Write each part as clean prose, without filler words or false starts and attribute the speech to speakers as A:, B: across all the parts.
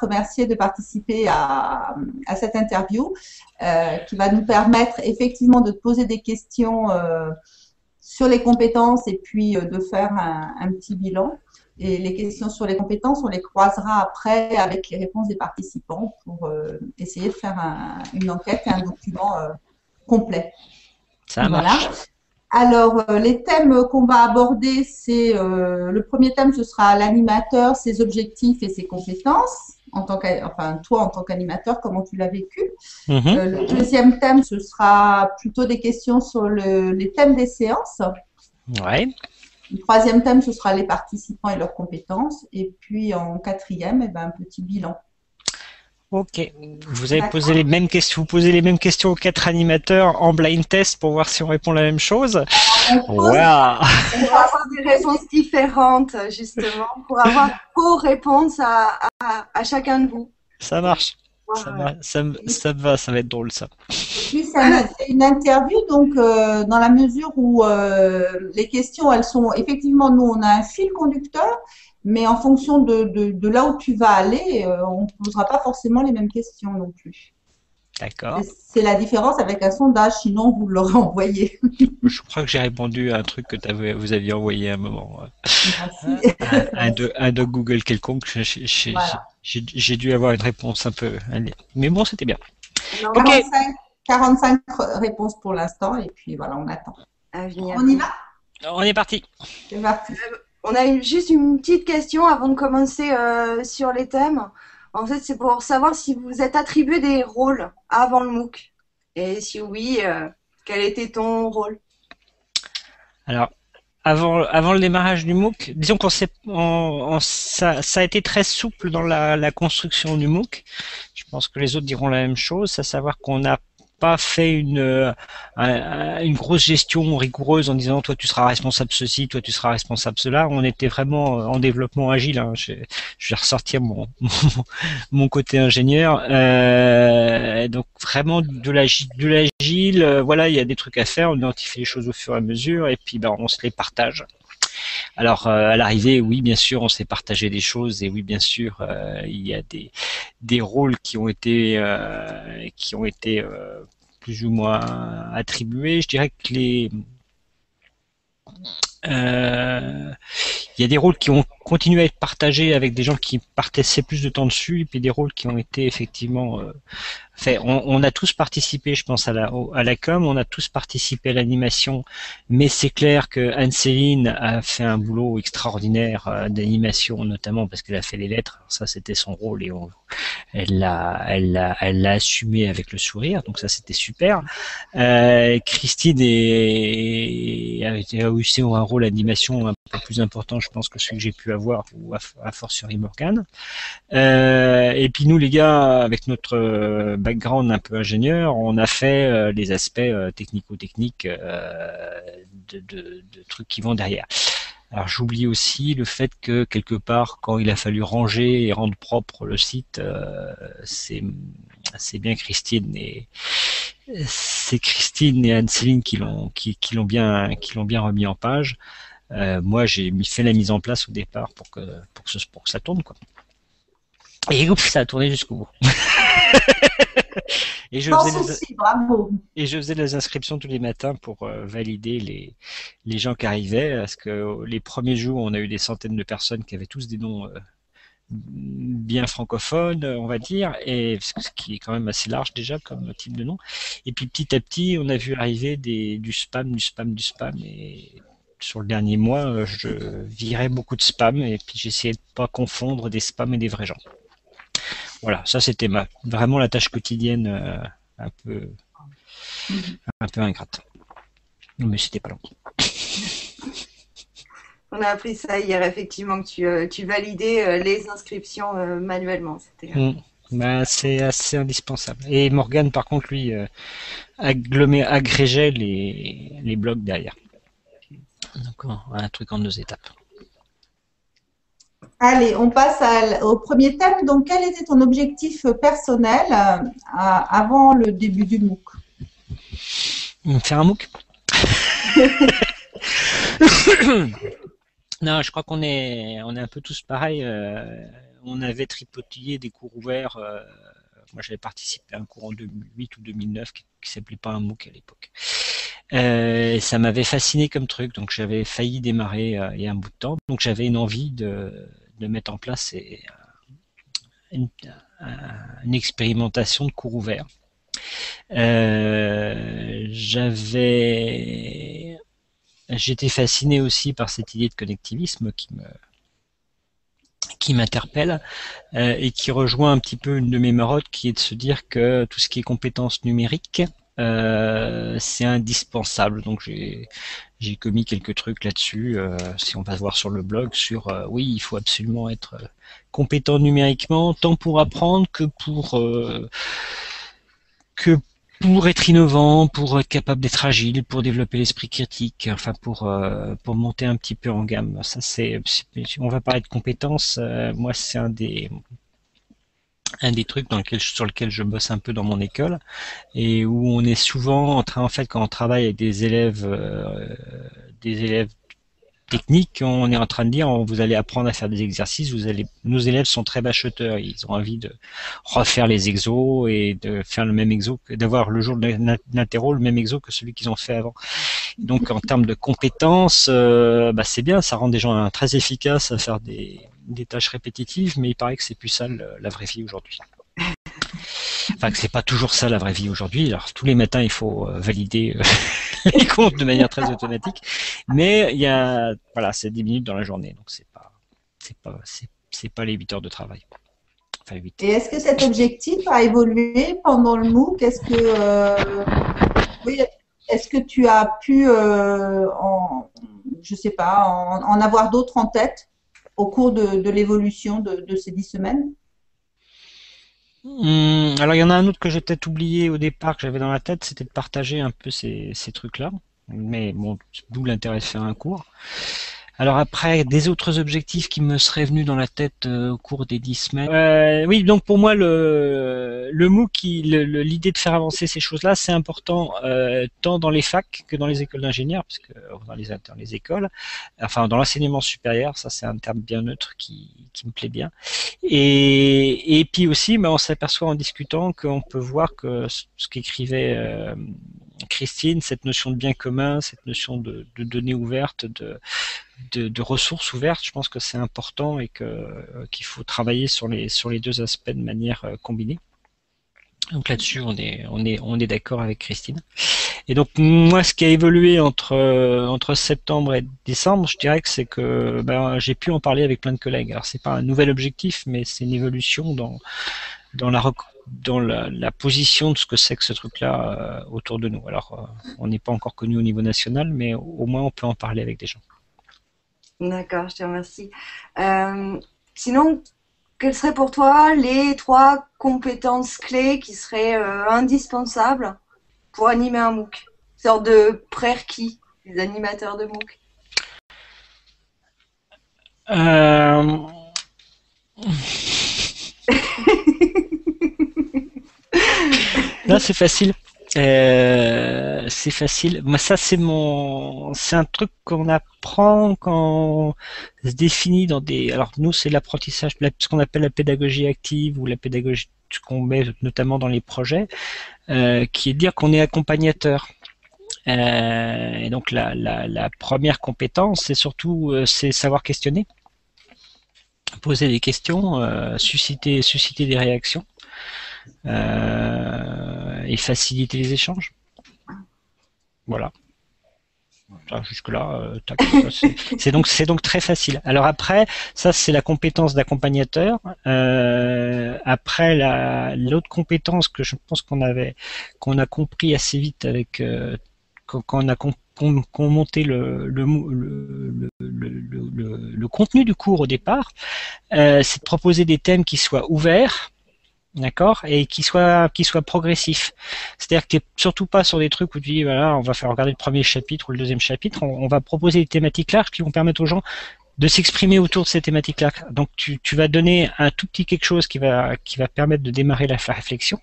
A: remercier de participer à cette interview qui va nous permettre effectivement de te poser des questions sur les compétences et puis de faire un petit bilan. Et les questions sur les compétences, on les croisera après avec les réponses des participants pour essayer de faire une enquête et un document complet.
B: Ça marche.
A: Voilà. Alors, les thèmes qu'on va aborder, c'est le premier thème, ce sera l'animateur, ses objectifs et ses compétences. Toi, en tant qu'animateur, comment tu l'as vécu. Le deuxième thème, ce sera plutôt des questions sur les thèmes des séances.
B: Ouais.
A: Le troisième thème, ce sera les participants et leurs compétences. Et puis, en quatrième, un petit bilan.
B: Ok. Vous avez posé les mêmes questions. Vous posez les mêmes questions aux 4 animateurs en blind test pour voir si on répond la même chose. Wow.
C: On va avoir des réponses différentes, justement, pour avoir co-réponse à chacun de vous.
B: Ça marche. Ça va être drôle, ça.
A: Puis, c'est une interview, donc, dans la mesure où les questions, elles sont, effectivement, nous, on a un fil conducteur, mais en fonction de là où tu vas aller, on ne posera pas forcément les mêmes questions non plus.
B: D'accord.
A: C'est la différence avec un sondage, sinon vous l'aurez envoyé.
B: Je crois que j'ai répondu à un truc que vous aviez envoyé à un moment. Un de Google quelconque. J'ai dû avoir une réponse un peu. Mais bon, c'était bien.
A: Non, ok. 45 réponses pour l'instant, et puis voilà, on attend. On y va?
B: On est parti.
A: C'est parti.
C: On a juste une petite question avant de commencer sur les thèmes. En fait, c'est pour savoir si vous êtes attribué des rôles avant le MOOC. Et si oui, quel était ton rôle?
B: Alors, avant le démarrage du MOOC, disons ça a été très souple dans la construction du MOOC. Je pense que les autres diront la même chose, à savoir qu'on n'a pas fait une grosse gestion rigoureuse en disant toi tu seras responsable ceci, toi tu seras responsable cela. On était vraiment en développement agile. Hein. Je vais ressortir mon côté ingénieur. Donc vraiment de l'agile. Voilà, il y a des trucs à faire. On identifie les choses au fur et à mesure et puis on se les partage. Alors à l'arrivée, oui, bien sûr, on s'est partagé des choses et oui, bien sûr, il y a des rôles qui ont été plus ou moins attribués. Je dirais que il y a des rôles qui ont continué à être partagés avec des gens qui passaient plus de temps dessus, et puis des rôles qui ont été effectivement on a tous participé, je pense, à la com, on a tous participé à l'animation, mais c'est clair que Anne-Céline a fait un boulot extraordinaire d'animation, notamment parce qu'elle a fait les lettres. Alors ça, c'était son rôle et elle l'a assumé avec le sourire, donc ça, c'était super. Christine a aussi un rôle d'animation un peu plus important, je pense, que celui que j'ai pu avoir, ou à fortiori Morgane. Et puis nous, les gars, avec notre background un peu ingénieur, on a fait les aspects technico-techniques de trucs qui vont derrière. Alors j'oublie aussi le fait que quelque part, quand il a fallu ranger et rendre propre le site, c'est bien Christine et Anne-Céline qui l'ont bien remis en page. Moi, j'ai fait la mise en place au départ pour que ça tourne, quoi. Et ça a tourné jusqu'au bout. Et je faisais les inscriptions tous les matins pour valider les gens qui arrivaient, parce que les premiers jours, on a eu des centaines de personnes qui avaient tous des noms bien francophones, on va dire, et ce qui est quand même assez large déjà comme type de nom. Et puis petit à petit, on a vu arriver du spam, et sur le dernier mois, je virais beaucoup de spam, et puis j'essayais de pas confondre des spams et des vrais gens. Voilà, ça c'était vraiment la tâche quotidienne un peu ingrate. Mais c'était pas long.
C: On a appris ça hier, effectivement, que tu validais les inscriptions manuellement.
B: C'est assez indispensable. Et Morgane, par contre, lui, agrégeait les blocs derrière. Donc, un truc en 2 étapes.
A: Allez, on passe au premier thème. Donc, quel était ton objectif personnel avant le début du MOOC?
B: Faire un MOOC. Non, je crois qu'on est un peu tous pareils. on avait tripotillé des cours ouverts. Moi, j'avais participé à un cours en 2008 ou 2009 qui s'appelait pas un MOOC à l'époque. Ça m'avait fasciné comme truc, donc j'avais failli démarrer il y a un bout de temps. Donc j'avais une envie de mettre en place une expérimentation de cours ouverts. J'étais fasciné aussi par cette idée de connectivisme qui m'interpelle et qui rejoint un petit peu une de mes marottes, qui est de se dire que tout ce qui est compétences numériques, c'est indispensable. Donc j'ai commis quelques trucs là-dessus. Si on va voir sur le blog, oui, il faut absolument être compétent numériquement, tant pour apprendre que pour être innovant, pour être capable d'être agile, pour développer l'esprit critique, enfin pour monter un petit peu en gamme. Ça on va parler de compétences. Moi, c'est un des trucs sur lequel je bosse un peu dans mon école, et où on est souvent en train, en fait, quand on travaille avec des élèves technique, on est en train de dire vous allez apprendre à faire des exercices, nos élèves sont très bacheteurs, ils ont envie de refaire les exos et de faire le même exo, d'avoir le jour de l'interro le même exo que celui qu'ils ont fait avant. Donc en termes de compétences, c'est bien, ça rend des gens très efficaces à faire des tâches répétitives, mais il paraît que c'est plus ça la vraie vie aujourd'hui. Enfin, que c'est pas toujours ça la vraie vie aujourd'hui. Alors tous les matins, il faut valider les comptes de manière très automatique, mais c'est 10 minutes dans la journée, donc c'est pas les 8 heures de travail. Enfin, 8.
A: Et est-ce que cet objectif a évolué pendant le MOOC? Est-ce que tu as pu, je sais pas, en avoir d'autres en tête au cours de l'évolution de ces 10 semaines?
B: Alors il y en a un autre que j'ai peut-être oublié au départ, que j'avais dans la tête, c'était de partager un peu ces trucs-là. Mais bon, d'où l'intérêt de faire un cours. Alors après, des autres objectifs qui me seraient venus dans la tête au cours des 10 semaines. Oui, donc pour moi, le MOOC, l'idée de faire avancer ces choses-là, c'est important tant dans les facs que dans les écoles d'ingénieurs, parce que dans les écoles, enfin dans l'enseignement supérieur, ça c'est un terme bien neutre qui me plaît bien. Et puis aussi, on s'aperçoit en discutant qu'on peut voir que ce qu'écrivait Christine, cette notion de bien commun, cette notion de données ouvertes, de ressources ouvertes, je pense que c'est important et qu'il faut travailler sur les deux aspects de manière combinée. Donc là-dessus, on est d'accord avec Christine. Et donc moi, ce qui a évolué entre septembre et décembre, je dirais que c'est que j'ai pu en parler avec plein de collègues. Alors c'est pas un nouvel objectif, mais c'est une évolution dans la position de ce que c'est que ce truc-là autour de nous. Alors on n'est pas encore connu au niveau national, mais au moins on peut en parler avec des gens.
C: D'accord, je te remercie. Sinon, quelles seraient pour toi les 3 compétences clés qui seraient indispensables pour animer un MOOC? Une sorte de prérequis des animateurs de MOOC.
B: Là, c'est facile. C'est facile. Moi, ça, c'est un truc qu'on apprend quand on se définit dans des. Alors nous, c'est l'apprentissage, ce qu'on appelle la pédagogie active ou la pédagogie qu'on met notamment dans les projets, qui est de dire qu'on est accompagnateur. Et donc la première compétence, c'est surtout c'est savoir questionner, poser des questions, susciter des réactions. Et faciliter les échanges. Voilà. Jusque-là, c'est donc très facile. Alors après, ça c'est la compétence d'accompagnateur. Après, l'autre compétence que je pense qu'on a compris assez vite avec quand on a monté le contenu du cours au départ, c'est de proposer des thèmes qui soient ouverts. D'accord, et qui soit progressif. C'est-à-dire que tu n'es surtout pas sur des trucs où tu dis voilà, on va faire regarder le premier chapitre ou le deuxième chapitre. On va proposer des thématiques larges qui vont permettre aux gens de s'exprimer autour de ces thématiques-là. Donc tu vas donner un tout petit quelque chose qui va permettre de démarrer la réflexion.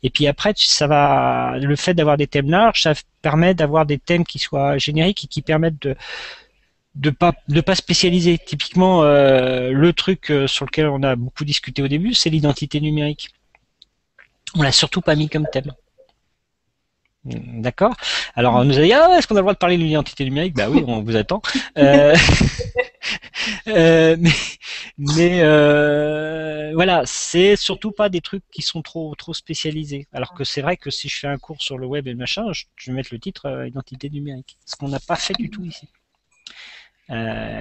B: Et puis après, le fait d'avoir des thèmes larges, ça permet d'avoir des thèmes qui soient génériques et qui permettent de pas spécialiser. Typiquement, le truc sur lequel on a beaucoup discuté au début, c'est l'identité numérique. On l'a surtout pas mis comme thème. D'accord. Alors on nous a dit est-ce qu'on a le droit de parler de l'identité numérique? Bah oui, on vous attend. Mais voilà, c'est surtout pas des trucs qui sont trop spécialisés. Alors que c'est vrai que si je fais un cours sur le web et machin, je vais mettre le titre identité numérique. Ce qu'on n'a pas fait du tout ici.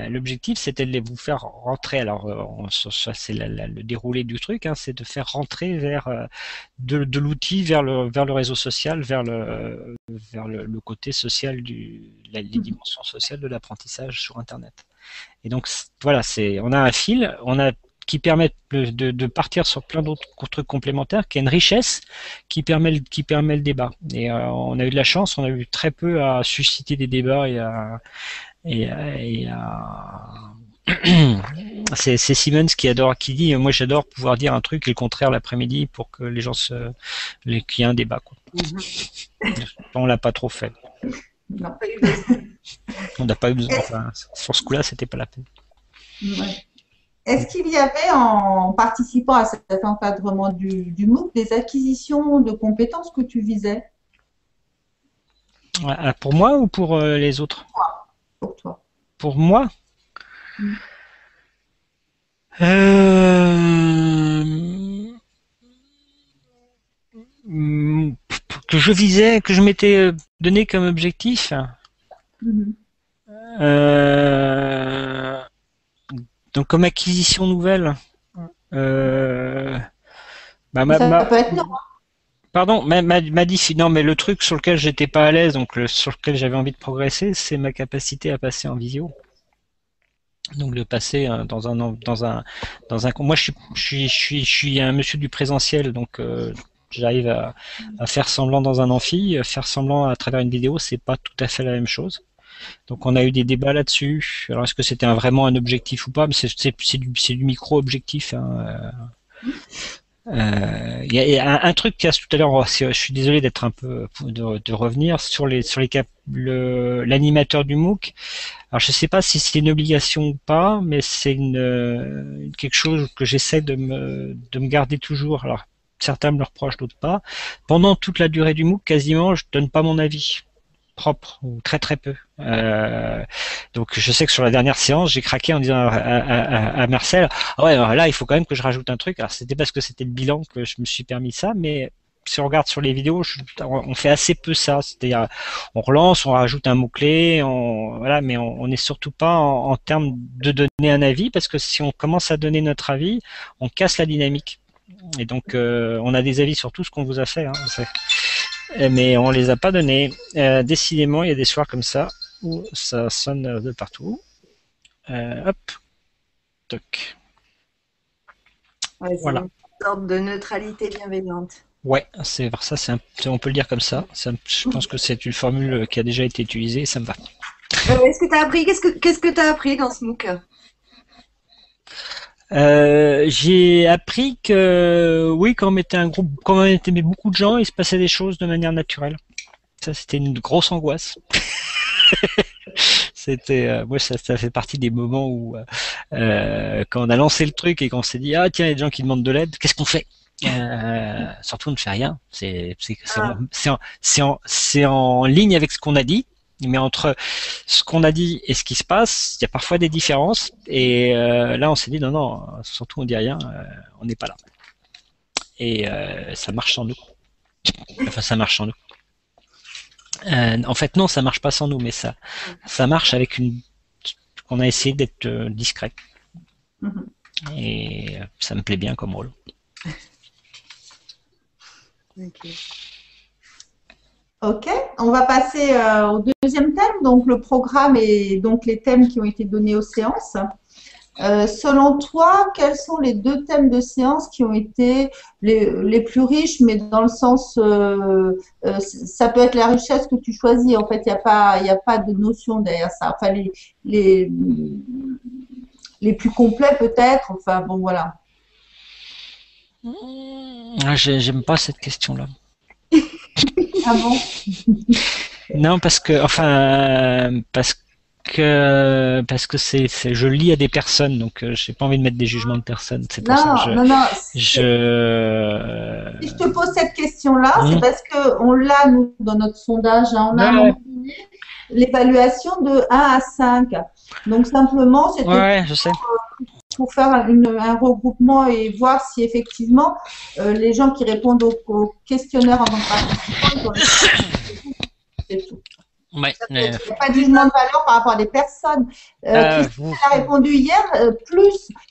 B: L'objectif, c'était de vous faire rentrer. Alors, ça c'est le déroulé du truc, hein, c'est de faire rentrer vers de l'outil vers le réseau social, vers le côté social les dimensions sociales de l'apprentissage sur Internet. Et donc voilà, on a un fil, qui permet de partir sur plein d'autres trucs complémentaires, qui a une richesse qui permet le débat. Et on a eu de la chance, on a eu très peu à susciter des débats c'est Siemens qui dit moi j'adore pouvoir dire un truc et le contraire l'après-midi pour que les gens qu'il y ait un débat, quoi. On l'a pas trop fait.
A: Non.
B: On n'a pas eu besoin. Enfin, sur ce coup-là, c'était pas la peine.
A: Ouais. Est-ce qu'il y avait, en participant à cet encadrement du MOOC, des acquisitions de compétences que tu visais?
B: Pour moi ou pour les autres?
A: Pour toi.
B: Pour moi? Que je visais, que je m'étais donné comme objectif. Donc comme acquisition nouvelle.
A: Ça peut être non.
B: Pardon, m'a dit non, mais le truc sur lequel j'étais pas à l'aise, donc sur lequel j'avais envie de progresser, c'est ma capacité à passer en visio. Donc de passer dans un moi je suis un monsieur du présentiel, donc j'arrive à faire semblant dans un amphi, faire semblant à travers une vidéo, c'est pas tout à fait la même chose. Donc on a eu des débats là-dessus. Alors est-ce que c'était vraiment un objectif ou pas? Mais c'est du micro-objectif, hein. Il y a un truc tout à l'heure, je suis désolé d'être un peu de revenir sur l'animateur du MOOC. Alors je sais pas si c'est une obligation ou pas, mais c'est quelque chose que j'essaie de me garder toujours. Alors certains me le reprochent, d'autres pas. Pendant toute la durée du MOOC, quasiment, je donne pas mon avis propre ou très très peu. Donc je sais que sur la dernière séance, j'ai craqué en disant à Marcel, ah ouais, alors là il faut quand même que je rajoute un truc. Alors c'était parce que c'était le bilan que je me suis permis ça, mais si on regarde sur les vidéos, on fait assez peu ça. C'est-à-dire on relance, on rajoute un mot-clé, voilà, mais on n'est surtout pas en termes de donner un avis, parce que si on commence à donner notre avis, on casse la dynamique. Et donc on a des avis sur tout ce qu'on vous a fait, hein, mais on les a pas donnés. Décidément, il y a des soirs comme ça où ça sonne de partout. Hop, toc.
C: Ouais, c'est
B: voilà.
C: une sorte de neutralité bienveillante.
B: Ouais, c'est ça, on peut le dire comme ça. Je pense que c'est une formule qui a déjà été utilisée et ça me va.
C: Est-ce que tu as appris Qu'est-ce que tu as appris dans ce MOOC?
B: J'ai appris que oui, quand on mettait un groupe, quand on était beaucoup de gens, il se passait des choses de manière naturelle. Ça, c'était une grosse angoisse. C'était, moi, ça fait partie des moments où, quand on a lancé le truc et qu'on s'est dit, ah tiens, il y a des gens qui demandent de l'aide, qu'est-ce qu'on fait? Surtout, on ne fait rien. C'est en ligne avec ce qu'on a dit. Mais entre ce qu'on a dit et ce qui se passe, il y a parfois des différences. Et là, on s'est dit non, surtout on dit rien, on n'est pas là. Et ça marche sans nous. Enfin, ça marche sans nous. En fait, non, ça marche pas sans nous, mais ça marche avec on a essayé d'être discret. Et ça me plaît bien comme rôle.
A: Ok, on va passer au deuxième thème, donc le programme et donc les thèmes qui ont été donnés aux séances. Selon toi, quels sont les deux thèmes de séance qui ont été les plus riches, mais dans le sens, ça peut être la richesse que tu choisis, en fait, il n'y a pas de notion derrière ça. Enfin, les plus complets peut-être, enfin bon, voilà.
B: J'aime pas cette question-là.
A: Ah bon?
B: Non, parce que parce que je lis à des personnes, donc j'ai pas envie de mettre des jugements de personnes. C'est pour ça que
A: Non.
B: je...
A: Si je te pose cette question-là, c'est
B: Hmm.
A: parce qu'on l'a, nous, dans notre sondage. Hein. On a un
B: Ouais,
A: moment donné l'évaluation de 1 à 5. Donc, simplement, c'était
B: ouais, je sais.
A: pour faire un regroupement et voir si effectivement les gens qui répondent au questionnaire en tant que participants, ils ont c'est tout.
B: Ouais,
A: Il n'y a pas de jugement de valeur par rapport à des personnes. Christine a répondu hier,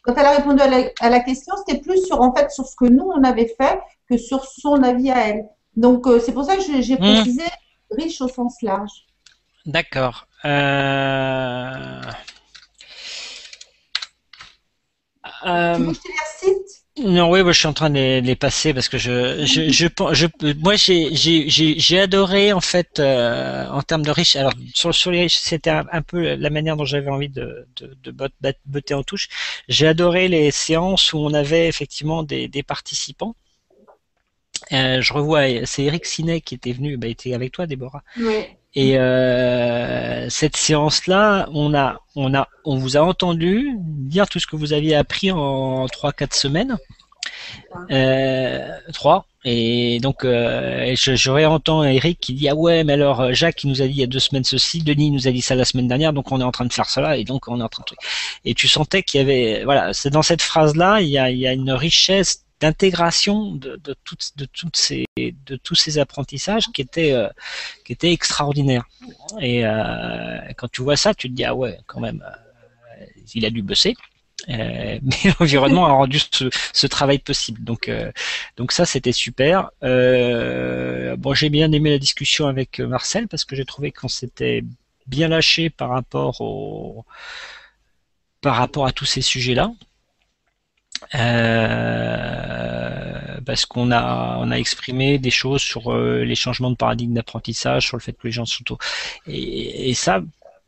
A: quand elle a répondu à la question, c'était plus sur, en fait, sur ce que nous, on avait fait que sur son avis à elle. Donc, c'est pour ça que j'ai précisé riche au sens large.
B: D'accord.
A: Tu veux que je te les recite?
B: Non, oui, moi, je suis en train de les passer parce que moi, j'ai adoré en fait en termes de riches. Alors sur les riches, c'était un peu la manière dont j'avais envie de botter en touche. J'ai adoré les séances où on avait effectivement des participants. Je revois, c'est Eric Sinet qui était venu, était avec toi, Déborah.
C: Oui.
B: Et cette séance-là, on vous a entendu dire tout ce que vous aviez appris en 3-4 semaines. 3. Et donc, je réentends Eric qui dit ah ouais, mais alors Jacques il nous a dit il y a 2 semaines ceci, Denis nous a dit ça la semaine dernière, donc on est en train de faire cela et donc on est en train de. Et tu sentais qu'il y avait, voilà, c'est dans cette phrase-là, il y a une richesse d'intégration de tous ces apprentissages qui était extraordinaire. Et quand tu vois ça, tu te dis ah ouais, quand même, il a dû bosser. Mais l'environnement a rendu ce travail possible. Donc ça, c'était super. Bon, j'ai bien aimé la discussion avec Marcel parce que j'ai trouvé qu'on s'était bien lâché par rapport à tous ces sujets-là. Parce qu'on a exprimé des choses sur les changements de paradigme d'apprentissage, sur le fait que les gens sont et ça,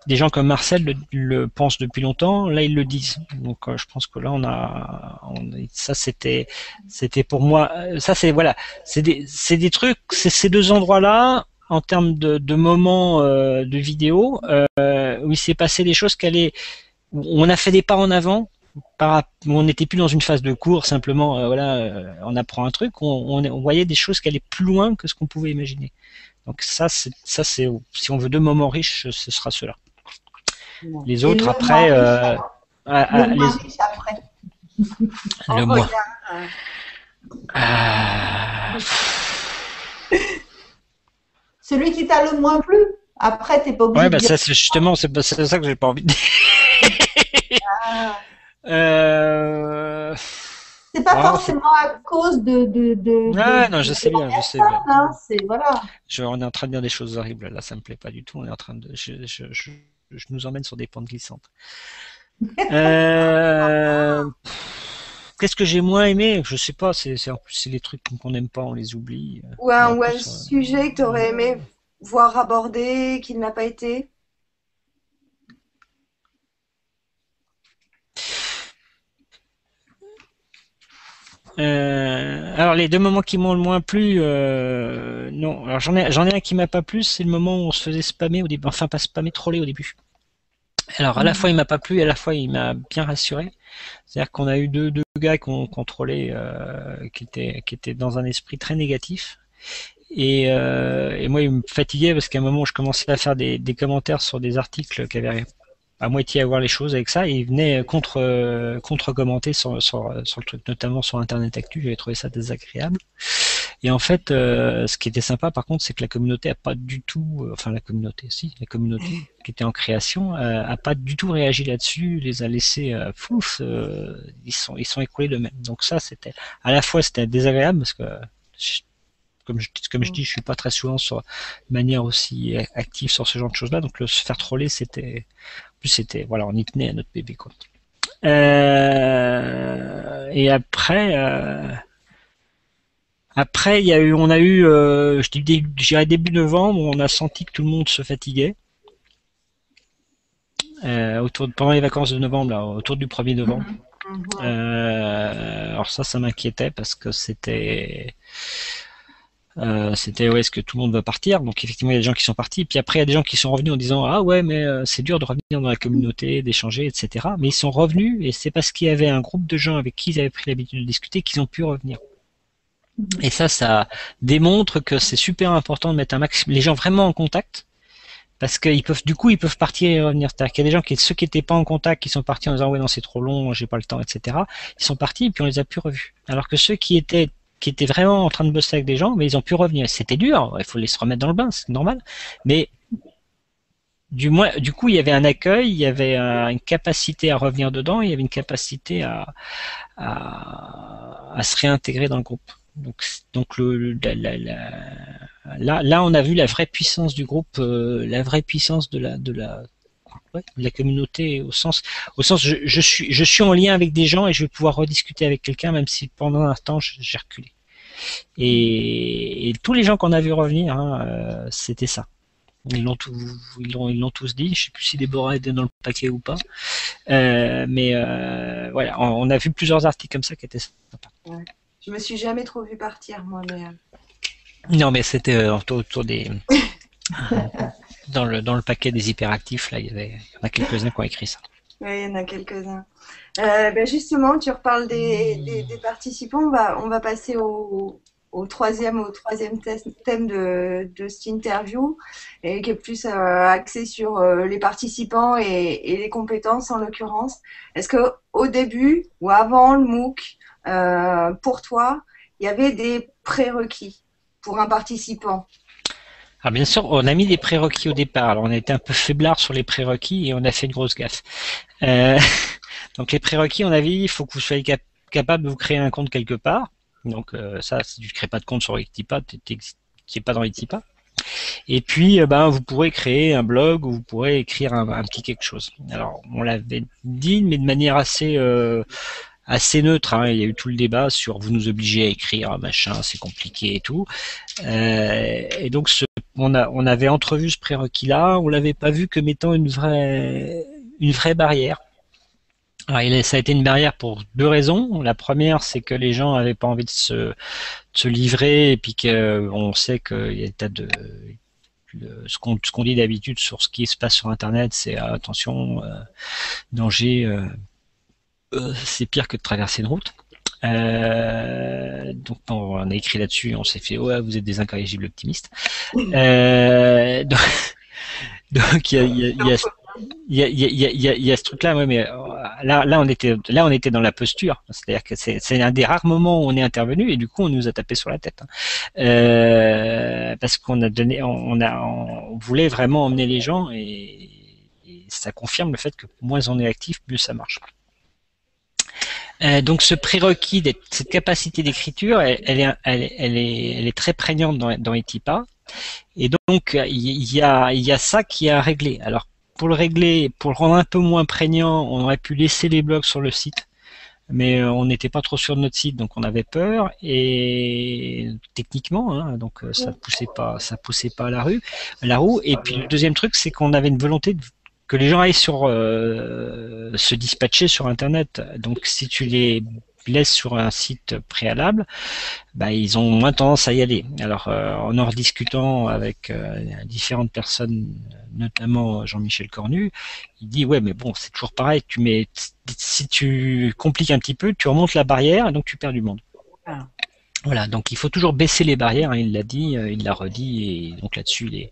B: des gens comme Marcel le pensent depuis longtemps. Là, ils le disent. Donc, je pense que là, ça, c'était pour moi. Ça, c'est voilà, c'est des trucs. C'est ces 2 endroits-là en termes de moments de vidéo où il s'est passé des choses où on a fait des pas en avant. On n'était plus dans une phase de cours simplement on apprend un truc, on voyait des choses qui allaient plus loin que ce qu'on pouvait imaginer. Donc ça c'est si on veut 2 moments riches, ce sera ceux-là. Les autres après
A: le moins riche après.
B: Le moins.
A: Celui qui t'a le moins plu. Après, t'es pas obligé de dire.
B: Ça, c'est justement, c'est ça que j'ai pas envie de dire.
A: C'est pas forcément à cause
B: non, je sais bien.
A: Hein, voilà.
B: On est en train de dire des choses horribles. Là, ça me plaît pas du tout. On est en train de, je nous emmène sur des pentes glissantes. Qu'est-ce que j'ai moins aimé? Je sais pas. C'est les trucs qu'on n'aime pas, on les oublie.
C: Ou un sujet que tu aurais aimé voir abordé, qui n'a pas été?
B: Alors les 2 moments qui m'ont le moins plu, non. Alors j'en ai un qui m'a pas plu, c'est le moment où on se faisait spammer au début, enfin pas spammer, troller au début. Alors à la fois il m'a pas plu, et à la fois il m'a bien rassuré. C'est-à-dire qu'on a eu deux gars qu'on contrôlait, qui étaient dans un esprit très négatif. Et moi il me fatiguait parce qu'à un moment je commençais à faire des commentaires sur des articles qui avaient à moitié à voir les choses avec ça, et il venait contre-commenter sur le truc, notamment sur Internet Actu. J'avais trouvé ça désagréable. Et en fait, ce qui était sympa par contre, c'est que la communauté a pas du tout, la communauté qui était en création a pas du tout réagi là-dessus, les a laissés ils sont écoulés d'eux-mêmes. Donc ça, c'était désagréable parce que comme je dis, je suis pas très souvent de manière aussi active sur ce genre de choses-là, donc se faire troller, c'était voilà, on y tenait à notre bébé quoi. Et après on a eu, je dirais début novembre, on a senti que tout le monde se fatiguait. Pendant les vacances de novembre, là, autour du 1er novembre. Alors ça m'inquiétait parce que c'était C'était est-ce que tout le monde va partir? Donc effectivement il y a des gens qui sont partis, puis après il y a des gens qui sont revenus en disant ah ouais mais c'est dur de revenir dans la communauté, d'échanger, etc. Mais ils sont revenus et c'est parce qu'il y avait un groupe de gens avec qui ils avaient pris l'habitude de discuter qu'ils ont pu revenir. Et ça démontre que c'est super important de mettre un maximum les gens vraiment en contact. Parce qu'ils peuvent, du coup, ils peuvent partir et revenir. C'est-à-dire qu'il y a des gens ceux qui n'étaient pas en contact, qui sont partis en disant ouais non c'est trop long, j'ai pas le temps, etc. Ils sont partis et puis on les a plus revus. Alors que ceux qui étaient vraiment en train de bosser avec des gens, mais ils ont pu revenir. C'était dur, il faut les se remettre dans le bain, c'est normal. Mais du coup, il y avait un accueil, il y avait une capacité à revenir dedans, il y avait une capacité à se réintégrer dans le groupe. Donc là, on a vu la vraie puissance du groupe, la vraie puissance de la communauté au sens je suis en lien avec des gens et je vais pouvoir rediscuter avec quelqu'un même si pendant un temps j'ai reculé. Et tous les gens qu'on a vu revenir, c'était ça. Ils l'ont tous dit. Je sais plus si Déborah était dans le paquet ou pas, mais voilà, on a vu plusieurs articles comme ça qui étaient sympas.
C: Ouais. Je me suis jamais trop vue partir, moi, mais.
B: Non, mais c'était autour des dans le paquet des hyperactifs là, il y en a quelques-uns qui ont écrit ça.
C: Oui, il y en a quelques-uns. Justement, tu reparles des participants. On va passer au troisième thème de cette interview, et qui est plus axé sur les participants et les compétences en l'occurrence. Est-ce que au début ou avant le MOOC, pour toi, il y avait des prérequis pour un participant?
B: Alors bien sûr, on a mis des prérequis au départ. Alors on a été un peu faiblard sur les prérequis et on a fait une grosse gaffe. Donc les prérequis, on a dit, il faut que vous soyez capable de vous créer un compte quelque part. Donc ça, si tu ne crées pas de compte sur Wikitipa, tu n'es pas dans Wikitipa. Et puis, vous pourrez créer un blog ou vous pourrez écrire un petit quelque chose. Alors, on l'avait dit, mais de manière assez neutre. Il y a eu tout le débat sur vous nous obligez à écrire, machin, c'est compliqué et tout. Et donc, on avait entrevu ce prérequis-là. On l'avait pas vu comme étant une vraie barrière. Alors, ça a été une barrière pour deux raisons. La première, c'est que les gens n'avaient pas envie de se livrer et puis qu'on sait qu'il y a des tas de ce qu'on dit d'habitude sur ce qui se passe sur Internet, c'est attention, danger, c'est pire que de traverser une route. Donc on a écrit là-dessus, on s'est fait ouais, vous êtes des incorrigibles optimistes. Donc il y a ce truc-là, ouais, mais là on était dans la posture, c'est-à-dire que c'est un des rares moments où on est intervenu et du coup on nous a tapé sur la tête, parce qu'on a donné, on voulait vraiment emmener les gens et ça confirme le fait que moins on est actif, mieux ça marche. Donc ce prérequis, cette capacité d'écriture, elle est très prégnante dans Wikitipa. Et donc il y a ça qui est à régler. Alors pour le régler, pour le rendre un peu moins prégnant, on aurait pu laisser les blogs sur le site, mais on n'était pas trop sûr de notre site, donc on avait peur. Et techniquement, donc ça poussait pas à la roue. Et puis le deuxième truc, c'est qu'on avait une volonté que les gens aillent se dispatcher sur Internet. Donc si tu les laisses sur un site préalable, ils ont moins tendance à y aller. Alors en rediscutant avec différentes personnes, notamment Jean-Michel Cornu, il dit ouais mais bon c'est toujours pareil, si tu compliques un petit peu, tu remontes la barrière et donc tu perds du monde. Voilà, donc il faut toujours baisser les barrières, il l'a dit, il l'a redit, et donc là-dessus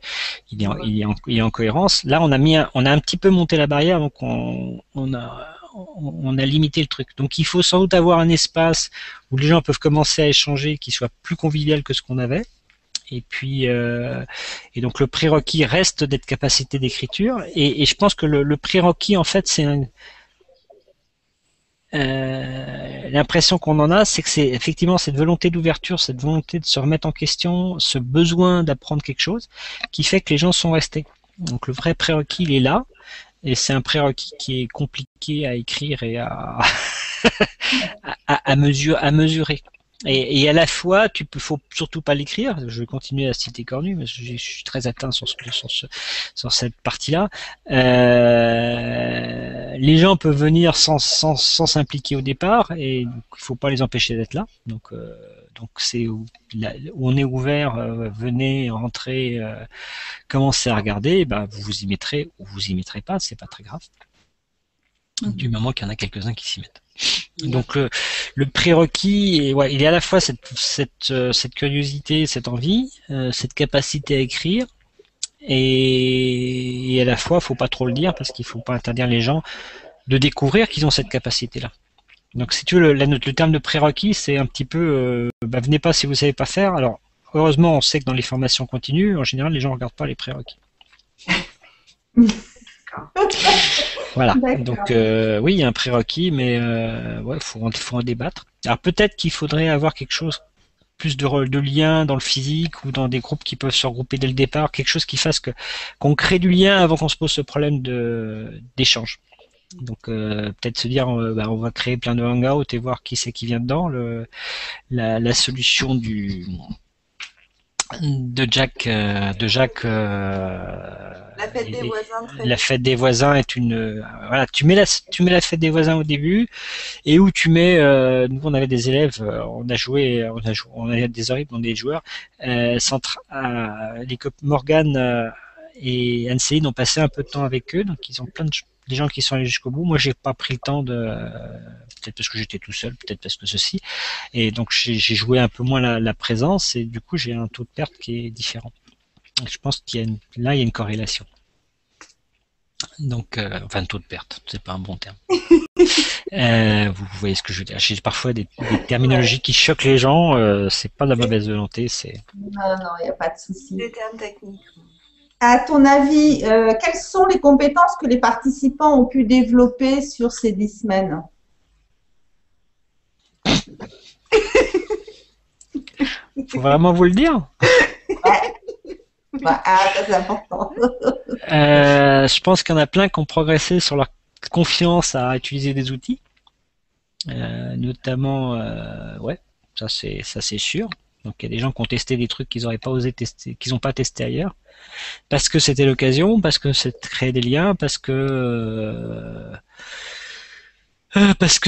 B: il est en cohérence. Là on a un petit peu monté la barrière, donc on a limité le truc. Donc il faut sans doute avoir un espace où les gens peuvent commencer à échanger, qui soit plus convivial que ce qu'on avait. Et puis et donc le prérequis reste d'être capacité d'écriture. Et je pense que le prérequis en fait c'est l'impression qu'on en a, c'est que c'est effectivement cette volonté d'ouverture, cette volonté de se remettre en question, ce besoin d'apprendre quelque chose, qui fait que les gens sont restés. Donc le vrai prérequis, il est là, et c'est un prérequis qui est compliqué à écrire et à mesurer. Et à la fois, faut surtout pas l'écrire. Je vais continuer à citer Cornu, mais je suis très atteint sur cette partie-là. les gens peuvent venir sans s'impliquer au départ et donc, il faut pas les empêcher d'être là. Donc c'est où on est ouvert, venez, entrez, commencez à regarder, ben, vous vous y mettrez ou vous y mettrez pas, c'est pas très grave. Du moment qu'il y en a quelques-uns qui s'y mettent. Donc le prérequis, ouais, il est à la fois cette curiosité, cette envie, cette capacité à écrire, et à la fois, faut pas trop le dire parce qu'il faut pas interdire les gens de découvrir qu'ils ont cette capacité-là. Donc si tu veux, le terme de prérequis, c'est un petit peu, bah, venez pas si vous savez pas faire. Alors heureusement, on sait que dans les formations continues, en général, les gens regardent pas les prérequis. Voilà. Donc oui, il y a un prérequis, mais ouais, faut en débattre. Alors peut-être qu'il faudrait avoir quelque chose plus de liens dans le physique ou dans des groupes qui peuvent se regrouper dès le départ, quelque chose qui fasse qu'on crée du lien avant qu'on se pose ce problème d'échange. Donc peut-être se dire bah, on va créer plein de hangouts et voir qui c'est qui vient dedans. La solution de Jacques
C: La fête des voisins.
B: La fête des voisins est voilà, tu mets la fête des voisins au début et où tu mets nous on avait des élèves, on avait des horribles, on est des joueurs, Morgane et Anne-Céline ont passé un peu de temps avec eux, donc ils ont des gens qui sont allés jusqu'au bout. Moi j'ai pas pris le temps peut-être parce que j'étais tout seul, peut-être parce que ceci, et donc j'ai joué un peu moins la présence et du coup j'ai un taux de perte qui est différent. Je pense qu'il y a une corrélation. Donc, enfin, taux de perte, c'est pas un bon terme. Vous voyez ce que je veux dire. J'ai parfois des terminologies qui choquent les gens. C'est pas de la mauvaise volonté, c'est.
A: Non, il n'y a pas de souci.
C: Des termes techniques.
A: À ton avis, quelles sont les compétences que les participants ont pu développer sur ces 10 semaines?
B: Faut vraiment vous le dire?
A: Ouais. Ça c'est important.
B: Je pense qu'il y en a plein qui ont progressé sur leur confiance à utiliser des outils, notamment, ouais, ça c'est sûr. Donc il y a des gens qui ont testé des trucs qu'ils n'auraient pas osé tester, qu'ils n'ont pas testé ailleurs, parce que c'était l'occasion, parce que c'est créer des liens, parce que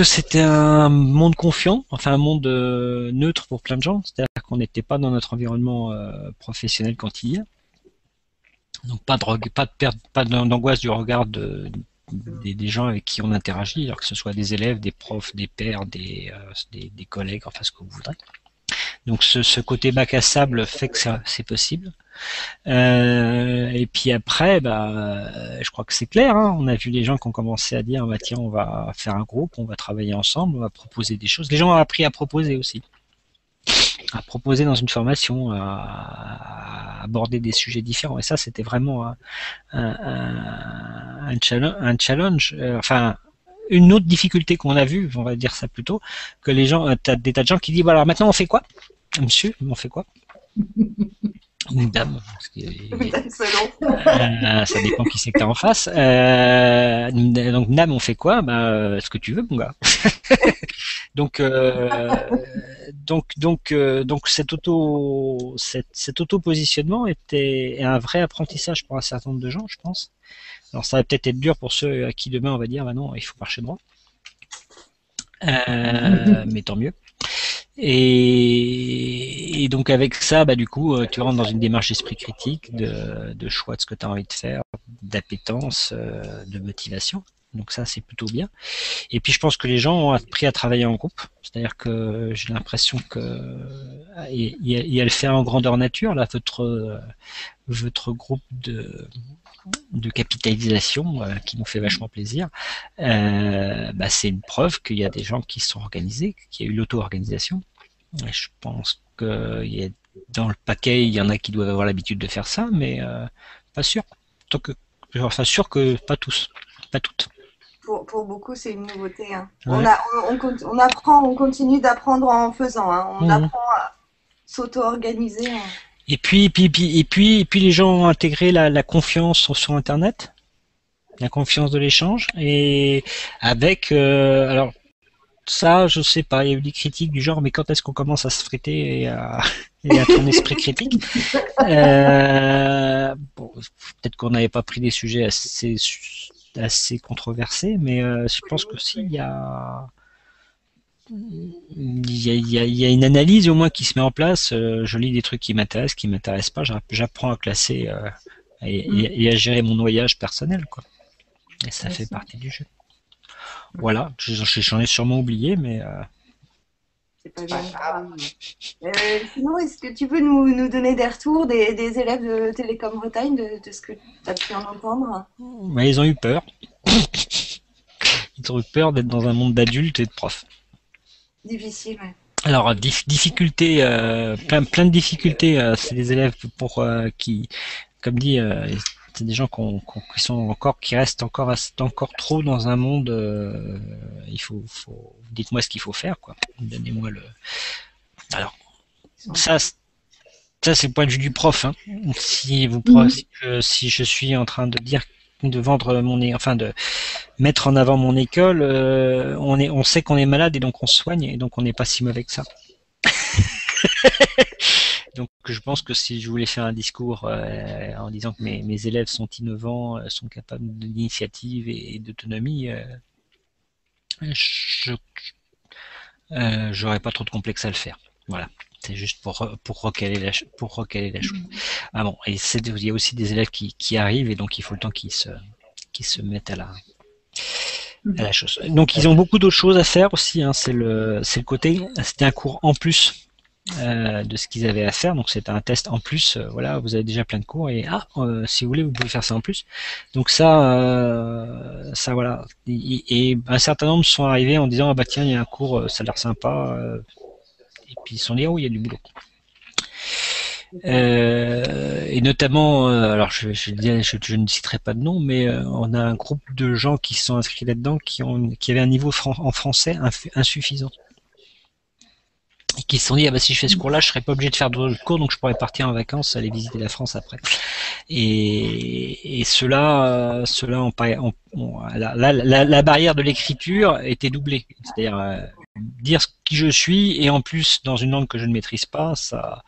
B: c'était un monde confiant, enfin un monde neutre pour plein de gens, c'est-à-dire qu'on n'était pas dans notre environnement professionnel quotidien. Donc pas de perte, pas d'angoisse du regard des gens avec qui on interagit, alors que ce soit des élèves, des profs, des pairs, des collègues, enfin ce que vous voudrez. Donc ce côté bac à sable fait que c'est possible. Et puis après, je crois que c'est clair. Hein, on a vu les gens qui ont commencé à dire, bah tiens, on va faire un groupe, on va travailler ensemble, on va proposer des choses. Les gens ont appris à proposer aussi, à proposer dans une formation, à aborder des sujets différents. Et ça, c'était vraiment un challenge. Enfin, une autre difficulté qu'on a vue, on va dire ça plutôt, que les gens, t'as des tas de gens qui disent, bah alors maintenant on fait quoi, monsieur, on fait quoi? Une dame, parce que, ça dépend qui c'est que t'as en face. Donc dame, on fait quoi? Bah, ce que tu veux, mon gars. Donc cet auto-positionnement est un vrai apprentissage pour un certain nombre de gens, je pense. Alors ça va peut-être être dur pour ceux à qui demain on va dire, bah non, il faut marcher droit. Mais tant mieux. Et donc avec ça, du coup, tu rentres dans une démarche d'esprit critique, de choix de ce que tu as envie de faire, d'appétence, de motivation. Donc ça, c'est plutôt bien. Et puis je pense que les gens ont appris à travailler en groupe. C'est-à-dire que j'ai l'impression que il y a le faire en grandeur nature, là, votre groupe de capitalisation qui nous fait vachement plaisir. C'est une preuve qu'il y a des gens qui se sont organisés, qu'il y a eu l'auto-organisation. Et je pense que dans le paquet, il y en a qui doivent avoir l'habitude de faire ça, mais pas sûr. Sûr que pas tous, pas toutes.
C: Pour beaucoup, c'est une nouveauté. Hein.
B: Ouais.
C: On apprend, on continue d'apprendre en faisant. Hein. On apprend à s'auto-organiser. Hein.
B: Et puis les gens ont intégré la confiance sur Internet, la confiance de l'échange, et avec alors ça, je sais pas, il y a eu des critiques du genre, mais quand est-ce qu'on commence à se friter et à être un esprit critique? Bon, peut-être qu'on n'avait pas pris des sujets assez assez controversé, mais je pense que si il y a une analyse au moins qui se met en place. Je lis des trucs qui m'intéressent pas. J'apprends à classer et à gérer mon noyage personnel, quoi. Et ça fait partie du jeu. Voilà, j'en ai sûrement oublié, mais
C: C'est pas bien grave. Sinon, est-ce que tu peux nous donner des retours des élèves de Télécom Bretagne, de ce que tu as pu en entendre?
B: ils ont eu peur. Ils ont eu peur d'être dans un monde d'adultes et de profs.
C: Difficile, ouais.
B: Alors, difficulté, plein de difficultés. C'est des élèves qui, comme dit, c'est des gens qui restent encore trop dans un monde. Dites-moi ce qu'il faut faire, quoi. Donnez-moi le. Alors, ça c'est le point de vue du prof. Hein. Si je suis en train de dire de mettre en avant mon école, on sait qu'on est malade et donc on se soigne et donc on n'est pas si mauvais que ça. Donc je pense que si je voulais faire un discours en disant que mes élèves sont innovants, sont capables d'initiative et d'autonomie, j'aurais pas trop de complexe à le faire. Voilà. C'est juste pour recaler la chose. Ah bon, et il y a aussi des élèves qui arrivent et donc il faut le temps qu'ils se mettent à la chose. Donc ils ont beaucoup d'autres choses à faire aussi. Hein, c'est le côté. C'était un cours en plus de ce qu'ils avaient à faire. Donc c'était un test en plus. Voilà, vous avez déjà plein de cours et si vous voulez, vous pouvez faire ça en plus. Donc ça voilà. Et un certain nombre sont arrivés en disant bah tiens, il y a un cours, ça a l'air sympa. Et puis ils se sont dit il y a du boulot. Et notamment, alors je ne citerai pas de nom, mais on a un groupe de gens qui se sont inscrits là-dedans qui avaient un niveau en français insuffisant. Et qui se sont dit si je fais ce cours-là, je serais pas obligé de faire d'autres cours, donc je pourrais partir en vacances, aller visiter la France après. Et ceux-là, la barrière de l'écriture était doublée, c'est-à-dire dire qui je suis et en plus dans une langue que je ne maîtrise pas, ça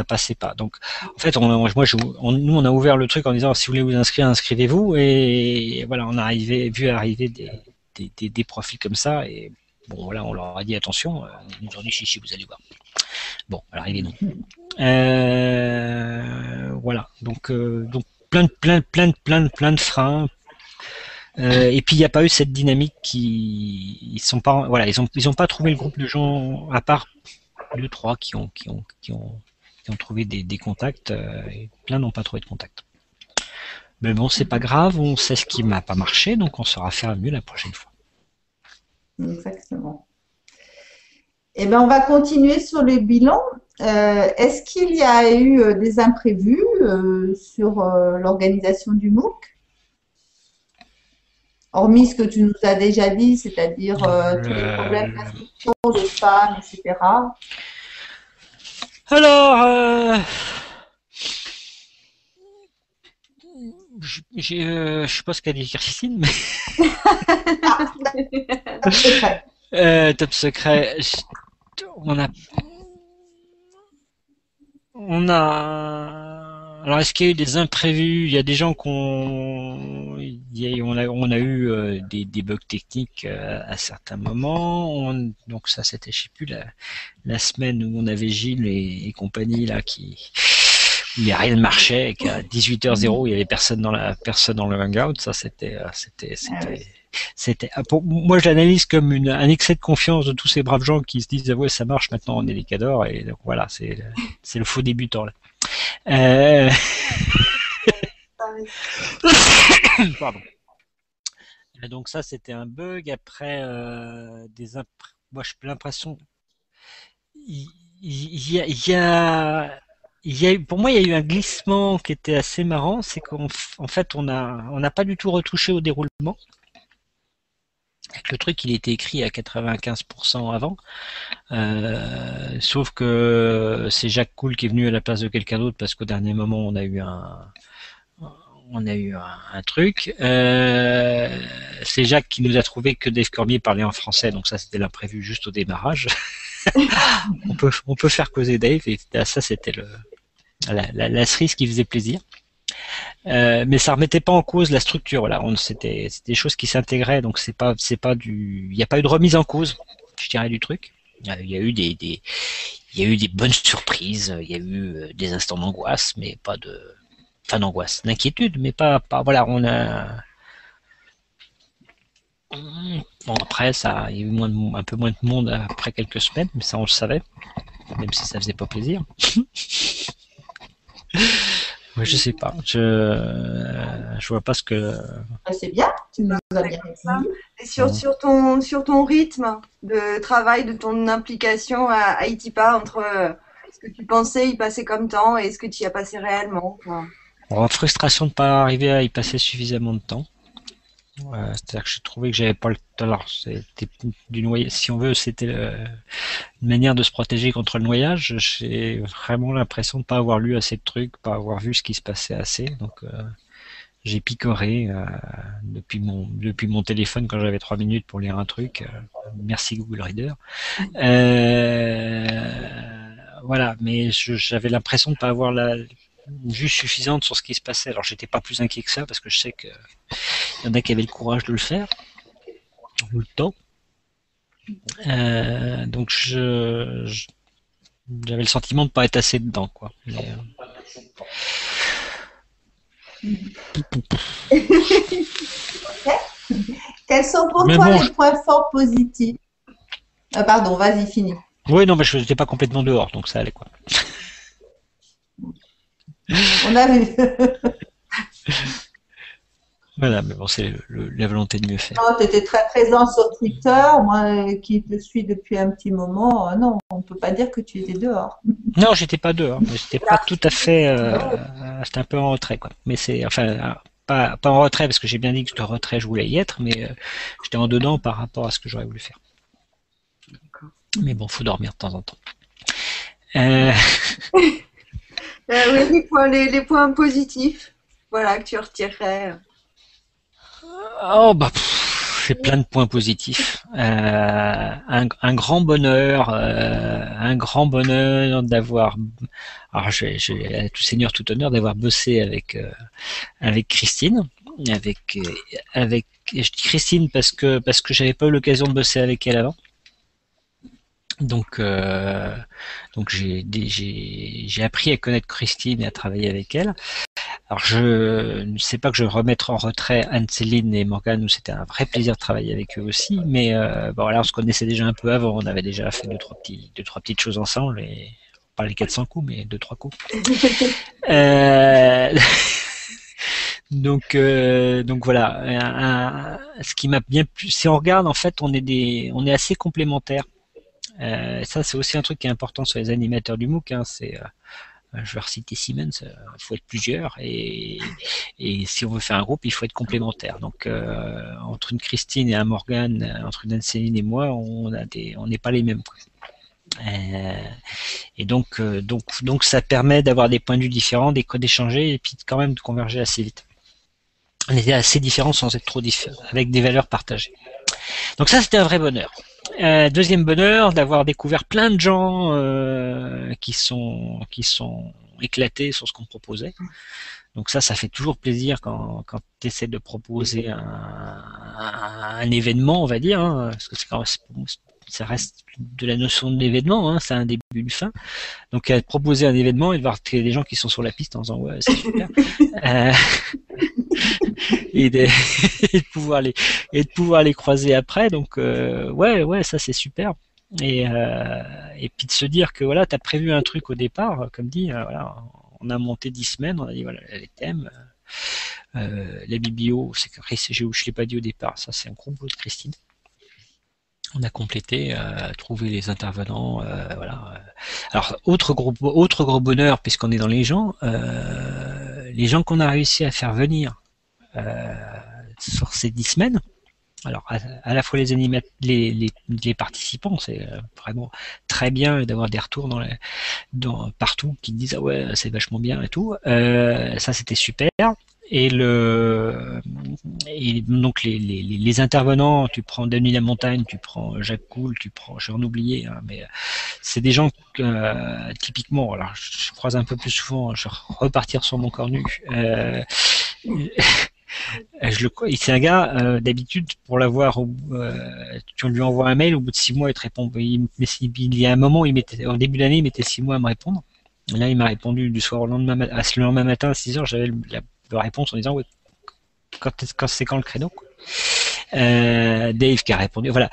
B: passait pas. Donc en fait, nous on a ouvert le truc en disant si vous voulez vous inscrire, inscrivez-vous et voilà, on a vu arriver des profils comme ça et bon voilà, on leur a dit attention, ils nous ont dit si vous allez voir. Bon, alors arrivé non. Voilà, donc plein de freins. Et puis il n'y a pas eu cette dynamique ils ont pas trouvé le groupe de gens à part 2-3 qui ont trouvé des contacts et plein n'ont pas trouvé de contact. Mais bon, c'est pas grave, on sait ce qui m'a pas marché, donc on saura faire mieux la prochaine fois.
A: Exactement. Eh bien, on va continuer sur le bilan. Est-ce qu'il y a eu des imprévus sur l'organisation du MOOC? Hormis ce que tu nous as déjà dit, c'est-à-dire tous les problèmes d'inscription, de spam, etc.
B: Alors, je sais pas ce qu'a dit Christine, mais
A: Top secret.
B: Top secret. Alors, est-ce qu'il y a eu des imprévus? Il y a des gens on a eu des bugs techniques à certains moments. Donc ça, c'était, je sais plus, la semaine où on avait Gilles et compagnie là où rien ne marchait et qu'à 18h00 il y avait personne dans le hangout. Ça, c'était pour moi, je l'analyse comme un excès de confiance de tous ces braves gens qui se disent ouais, ça marche maintenant, on est les cadors et donc voilà, c'est le faux débutant là. Pardon. Donc ça, c'était un bug. Après, moi, j'ai l'impression pour moi, il y a eu un glissement qui était assez marrant, c'est qu'en fait, on n'a pas du tout retouché au déroulement. Le truc, il était écrit à 95% avant, sauf que c'est Jacques Cool qui est venu à la place de quelqu'un d'autre parce qu'au dernier moment, on a eu un truc. C'est Jacques qui nous a trouvé que Dave Cormier parlait en français, donc ça, c'était l'imprévu juste au démarrage. on peut faire causer Dave, et ça, c'était la cerise qui faisait plaisir. Mais ça remettait pas en cause la structure. Voilà, c'était des choses qui s'intégraient, donc c'est pas du, il n'y a pas eu de remise en cause, je dirais, du truc. Il y a eu il y a eu des bonnes surprises, il y a eu des instants d'angoisse, mais pas de, enfin d'angoisse, d'inquiétude, mais pas, voilà, on a, bon après ça, il y a eu un peu moins de monde après quelques semaines, mais ça on le savait, même si ça faisait pas plaisir. Ouais, je sais pas, je vois pas ce que.
A: C'est bien, tu nous as bien répondu.
C: Et sur ton rythme de travail, de ton implication à ITIPA, entre ce que tu pensais y passer comme temps et ce que tu y as passé réellement, quoi.
B: En frustration de pas arriver à y passer suffisamment de temps. C'est-à-dire que j'ai trouvé que j'avais pas le temps. Alors, c'était du noyage, si on veut, c'était une manière de se protéger contre le noyage. J'ai vraiment l'impression de pas avoir lu assez de trucs, pas avoir vu ce qui se passait assez. Donc, j'ai picoré depuis mon téléphone quand j'avais 3 minutes pour lire un truc. Merci Google Reader. Voilà, mais j'avais l'impression de pas avoir une vue suffisante sur ce qui se passait. Alors, j'étais pas plus inquiet que ça parce que je sais que il y en a qui avaient le courage de le faire, ou le temps. Donc j'avais le sentiment de pas être assez dedans, quoi. Mais,
A: Quels sont pour
B: mais
A: toi
B: bon,
A: les points forts positifs? Pardon, vas-y, finis.
B: oui, non, mais je n'étais pas complètement dehors, donc ça allait, quoi.
A: On a vu.
B: Voilà, mais bon, c'est la volonté de mieux faire.
A: Tu étais très présent sur Twitter. Moi, qui te suis depuis un petit moment, non, on ne peut pas dire que tu étais dehors.
B: Non, j'étais pas dehors, mais j'étais pas tout à fait. C'était un peu en retrait, quoi. Mais c'est, enfin, pas en retrait parce que j'ai bien dit que de retrait je voulais y être, mais j'étais en dedans par rapport à ce que j'aurais voulu faire. Mais bon, faut dormir de temps en temps.
C: Oui, les points positifs, voilà, que tu retirerais.
B: Oh bah, j'ai plein de points positifs. Un grand bonheur, d'avoir. Alors, j'ai à tout seigneur, tout honneur d'avoir bossé avec Christine, je dis Christine parce que j'avais pas eu l'occasion de bosser avec elle avant. Donc j'ai appris à connaître Christine et à travailler avec elle. Alors je ne sais pas que je vais remettre en retrait Anne-Céline et Morgane où c'était un vrai plaisir de travailler avec eux aussi, mais bon voilà, on se connaissait déjà un peu avant, on avait déjà fait deux trois petites choses ensemble et pas les 400 coups, mais 2-3 coups. Donc voilà, ce qui m'a bien plu, si on regarde en fait, on est assez complémentaires. Ça c'est aussi un truc qui est important sur les animateurs du MOOC, hein, je vais reciter Siemens, faut être plusieurs et si on veut faire un groupe, il faut être complémentaire. Donc entre une Christine et un Morgane, entre une Anne-Céline et moi, on n'est pas les mêmes, quoi. Et donc ça permet d'avoir des points de vue différents, d'échanger et puis quand même de converger assez vite. On était assez différents sans être trop différents, avec des valeurs partagées. Donc ça, c'était un vrai bonheur. Deuxième bonheur, d'avoir découvert plein de gens qui sont éclatés sur ce qu'on proposait. Donc ça fait toujours plaisir quand tu essaies de proposer un événement, on va dire, hein, parce que ça reste de la notion de l'événement, hein, c'est un début, une fin. Donc proposer un événement et de voir qu'il y a des gens qui sont sur la piste en disant ouais, c'est super. Et de pouvoir les croiser après, donc ouais, ça c'est super. Et puis de se dire que voilà, t'as prévu un truc au départ, comme dit, voilà, on a monté 10 semaines, on a dit voilà les thèmes, la biblio, c'est que je l'ai pas dit au départ, ça c'est un gros boulot de Christine. On a complété, trouvé les intervenants, voilà. Alors autre gros bonheur puisqu'on est dans les gens qu'on a réussi à faire venir sur ces 10 semaines. Alors à la fois les participants, c'est vraiment très bien d'avoir des retours partout qui disent ah ouais c'est vachement bien et tout. Ça c'était super. et donc les intervenants, tu prends Denis La Montagne, tu prends Jacques Coul, tu prends, j'en oublié, hein, mais c'est des gens typiquement, alors je croise un peu plus souvent, je vais repartir sur mon corps nu. C'est un gars, d'habitude, pour l'avoir, tu lui envoies un mail, au bout de 6 mois, il te répond. Il y a un moment, au début de l'année, il mettait 6 mois à me répondre. Là, il m'a répondu du soir au lendemain, le lendemain matin à 6 heures, j'avais la réponse en disant, ouais, c'est quand le créneau, quoi. Dave qui a répondu. Voilà.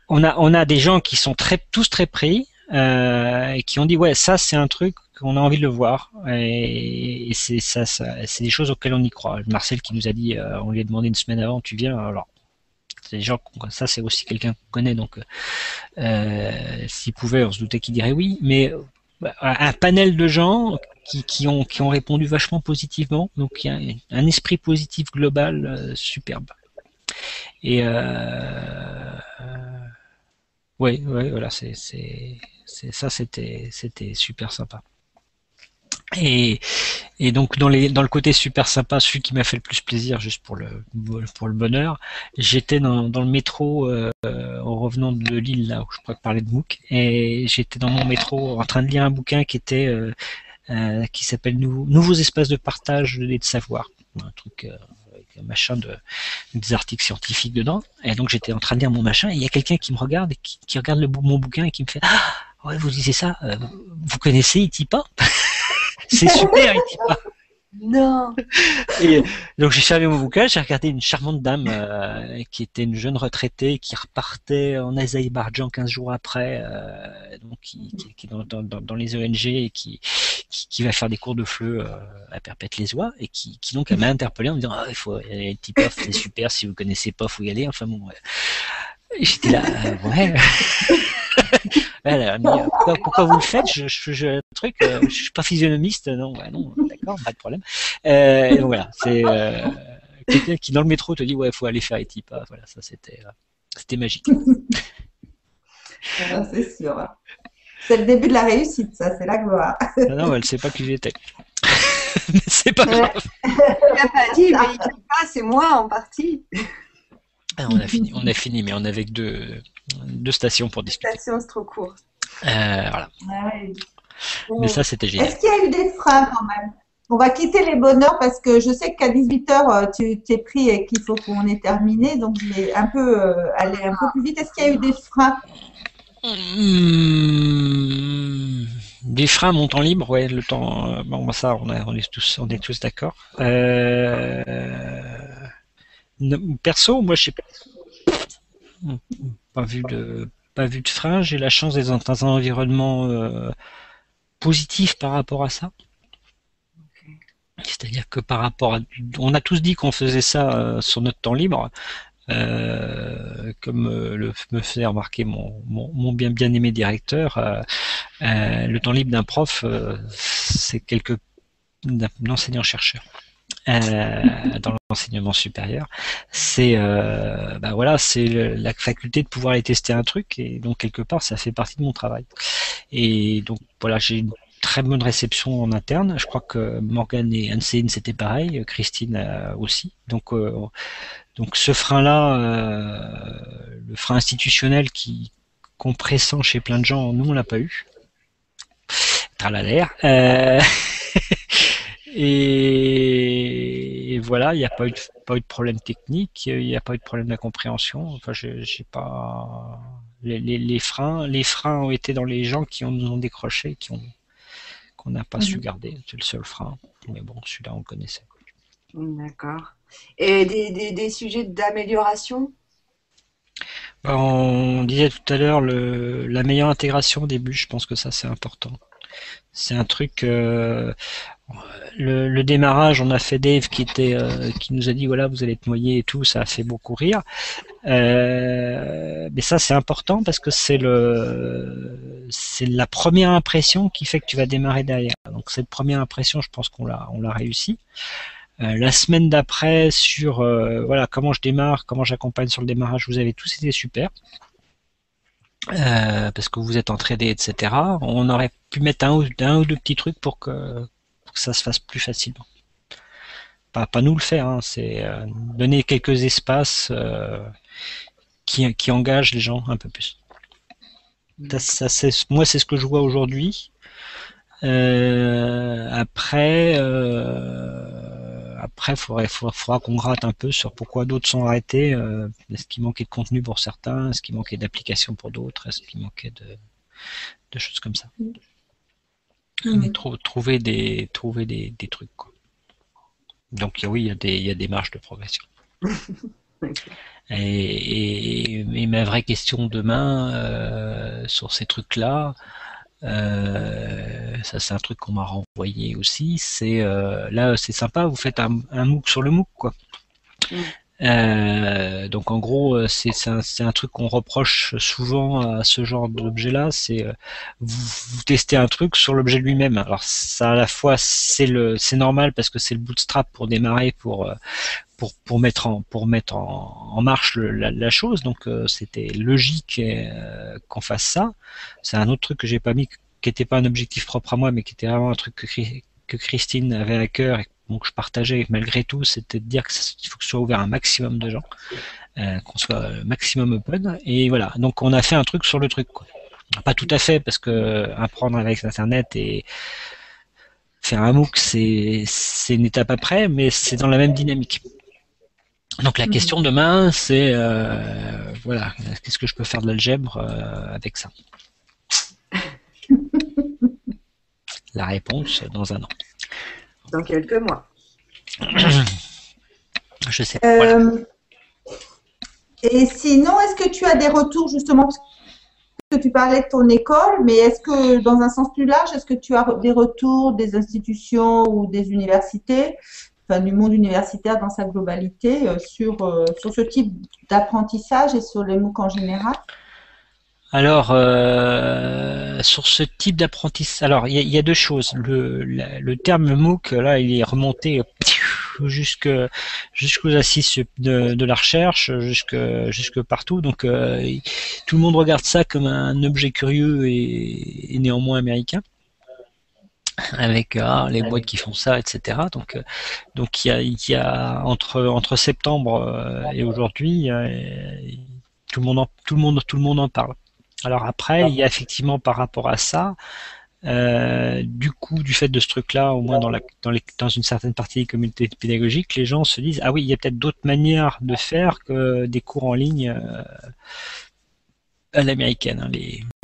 B: On a des gens qui sont tous très pris, et qui ont dit, ouais, ça, c'est un truc qu'on a envie de le voir, et c'est c'est des choses auxquelles on y croit. Marcel qui nous a dit, on lui a demandé une semaine avant, tu viens, alors c'est des gens, ça c'est aussi quelqu'un qu'on connaît, donc s'il pouvait, on se doutait qu'il dirait oui, mais un panel de gens qui ont répondu vachement positivement, donc il y a un esprit positif global, superbe. Et ouais, voilà, ça, c'était super sympa. Et donc dans le côté super sympa, celui qui m'a fait le plus plaisir, juste pour le bonheur, j'étais dans le métro, en revenant de Lille, là où je pourrais parler de MOOC, et j'étais dans mon métro en train de lire un bouquin qui s'appelle Nouveaux espaces de partage et de savoir, un truc avec un machin des articles scientifiques dedans. Et donc j'étais en train de lire mon machin, et il y a quelqu'un qui me regarde et qui regarde mon bouquin et qui me fait, ah ouais, vous lisez ça, vous connaissez Itipa? C'est super, Itipa.
C: Non.
B: Et donc j'ai fermé mon bouquin, j'ai regardé une charmante dame, qui était une jeune retraitée qui repartait en Azerbaïdjan 15 jours après, donc qui est dans les ONG, et qui va faire des cours de FLE à Perpète-les-Oies, et qui donc m'a interpellé en me disant, ah, il faut y aller, POF, c'est super, si vous connaissez POF, faut y aller. Enfin bon, et j'étais là, ouais. Elle a dit, pourquoi vous le faites? Je suis pas physionomiste, non, ouais, non, d'accord, pas de problème. Et donc voilà, c'est quelqu'un qui dans le métro te dit, ouais, faut aller faire Itipa. Voilà, ça c'était magique.
A: C'est sûr. C'est le début de la réussite, ça, c'est la gloire.
B: Non, elle sait pas qui j'étais. Mais c'est pas grave.
C: Il n'a pas dit, mais Itipa, c'est moi en partie.
B: On a fini, mais on avait que deux stations pour discuter.
C: Station, c'est trop court.
B: Voilà.
A: Ouais.
B: Mais ça, c'était génial.
A: Est-ce qu'il y a eu des freins quand même? On va quitter les bonheurs parce que je sais qu'à 18h, tu t'es pris et qu'il faut qu'on ait terminé. Donc, je vais aller un peu plus vite. Est-ce qu'il y a eu des freins?
B: Des freins, mon temps libre, ouais, le temps. Bon, ça, on est tous d'accord. Perso, moi, je sais pas vu de frein. J'ai la chance d'être dans un environnement positif par rapport à ça. C'est-à-dire que on a tous dit qu'on faisait ça sur notre temps libre, comme me faisait remarquer mon bien aimé directeur. Le temps libre d'un prof, c'est d'un enseignant-chercheur. Dans l'enseignement supérieur, c'est voilà, c'est la faculté de pouvoir aller tester un truc, et donc quelque part ça fait partie de mon travail. Et donc voilà, j'ai une très bonne réception en interne. Je crois que Morgane et Anne-Céline c'était pareil, Christine aussi. Donc ce frein-là, le frein institutionnel qu'on pressent chez plein de gens, nous on l'a pas eu. Tralalaire. Et voilà, il n'y a pas eu de problème technique, il n'y a pas eu de problème d'incompréhension. Enfin, j'ai pas les freins ont été dans les gens qui nous ont décroché, qu'on n'a pas su garder. C'est le seul frein. Mais bon, celui-là, on le connaissait.
C: D'accord. Et des sujets d'amélioration?
B: On disait tout à l'heure la meilleure intégration au début. Je pense que ça, c'est important. C'est un truc. Le démarrage, on a fait Dave qui nous a dit, voilà, vous allez être noyé et tout, ça a fait beaucoup rire. Mais ça, c'est important parce que c'est la première impression qui fait que tu vas démarrer derrière. Donc cette première impression, je pense qu'on l'a réussi. La semaine d'après, sur voilà, comment je démarre, comment j'accompagne sur le démarrage, vous avez tous été super. Parce que vous êtes entraînés, etc. On aurait pu mettre un ou deux petits trucs pour que ça se fasse plus facilement. pas nous le faire, hein, c'est donner quelques espaces qui engagent les gens un peu plus. Moi, c'est ce que je vois aujourd'hui. Après, faudra qu'on gratte un peu sur pourquoi d'autres sont arrêtés. Est-ce qu'il manquait de contenu pour certains? Est-ce qu'il manquait d'applications pour d'autres? Est-ce qu'il manquait de choses comme ça? Mais trouver des trucs, quoi. Donc oui, il y a des marges de progression. Et ma vraie question demain sur ces trucs-là, ça c'est un truc qu'on m'a renvoyé aussi, c'est là c'est sympa, vous faites un MOOC sur le MOOC, quoi. Donc en gros c'est un truc qu'on reproche souvent à ce genre d'objet-là, c'est vous testez un truc sur l'objet lui-même. Alors ça à la fois c'est normal parce que c'est le bootstrap pour démarrer, pour mettre en marche la chose, donc c'était logique qu'on fasse ça. C'est un autre truc que j'ai pas mis, qui était pas un objectif propre à moi, mais qui était vraiment un truc que Christine avait à cœur et donc je partageais malgré tout, c'était de dire qu'il faut que ce soit ouvert à un maximum de gens, qu'on soit maximum open, et voilà. Donc on a fait un truc sur le truc, quoi. Pas tout à fait, parce que apprendre avec Internet et faire un MOOC, c'est une étape après, mais c'est dans la même dynamique. Donc la question demain, c'est voilà, qu'est-ce que je peux faire de l'algèbre avec ça? La réponse dans un an.
C: Dans quelques mois.
B: Je sais pas. Voilà.
A: Et sinon, est-ce que tu as des retours justement, parce que tu parlais de ton école, mais est-ce que dans un sens plus large, est-ce que tu as des retours des institutions ou des universités, enfin du monde universitaire dans sa globalité, sur ce type d'apprentissage et sur les MOOC en général?
B: Alors, sur ce type d'apprentissage, alors il y a deux choses. Le terme MOOC, là, il est remonté jusqu'aux assises de la recherche, jusque partout. Donc, tout le monde regarde ça comme un objet curieux et néanmoins américain, avec les boîtes qui font ça, etc. Donc il y a entre septembre et aujourd'hui, tout le monde en parle. Alors après, il y a effectivement par rapport à ça, du coup, du fait de ce truc-là, au moins dans une certaine partie des communautés pédagogiques, les gens se disent, ah oui, il y a peut-être d'autres manières de faire que des cours en ligne à l'américaine, hein,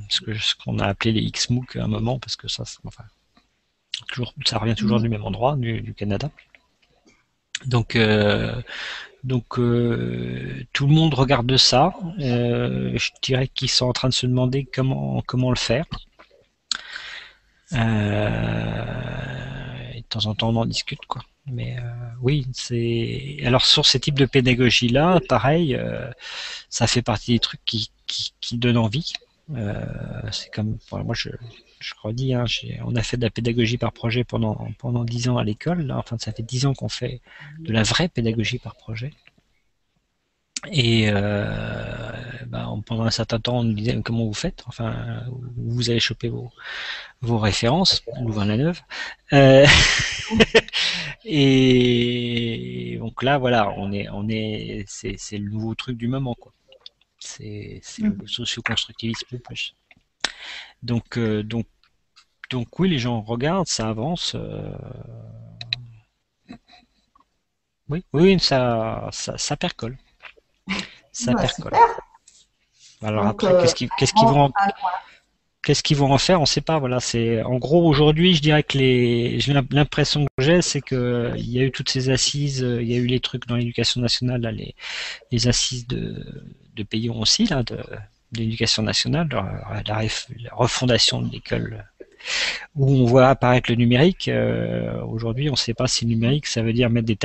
B: ce qu'on a appelé les XMOOC à un moment, parce que ça ça revient toujours du même endroit, du Canada. Donc tout le monde regarde ça. Je dirais qu'ils sont en train de se demander comment le faire. Et de temps en temps on en discute, quoi. Mais oui, alors sur ces types de pédagogie là, pareil, ça fait partie des trucs qui donnent envie. C'est comme moi je redis, hein, on a fait de la pédagogie par projet pendant 10 ans à l'école. Là, enfin, ça fait 10 ans qu'on fait de la vraie pédagogie par projet. Et pendant un certain temps, on nous disait comment vous faites, enfin, où vous allez choper vos références, Louvain-la-Neuve. Et donc là, voilà, c'est le nouveau truc du moment, quoi. C'est le socio-constructivisme plus. Donc oui, les gens regardent, ça avance. Oui, ça percole. Ça percole. Alors donc, après, qu'est-ce qu'ils vont en faire, on ne sait pas. Voilà, en gros aujourd'hui, je dirais que l'impression que j'ai, c'est que il y a eu toutes ces assises, il y a eu les trucs dans l'éducation nationale, là, les assises de Payon aussi, là, de l'éducation nationale, la refondation de l'école, où on voit apparaître le numérique. Aujourd'hui, on ne sait pas si le numérique, ça veut dire mettre des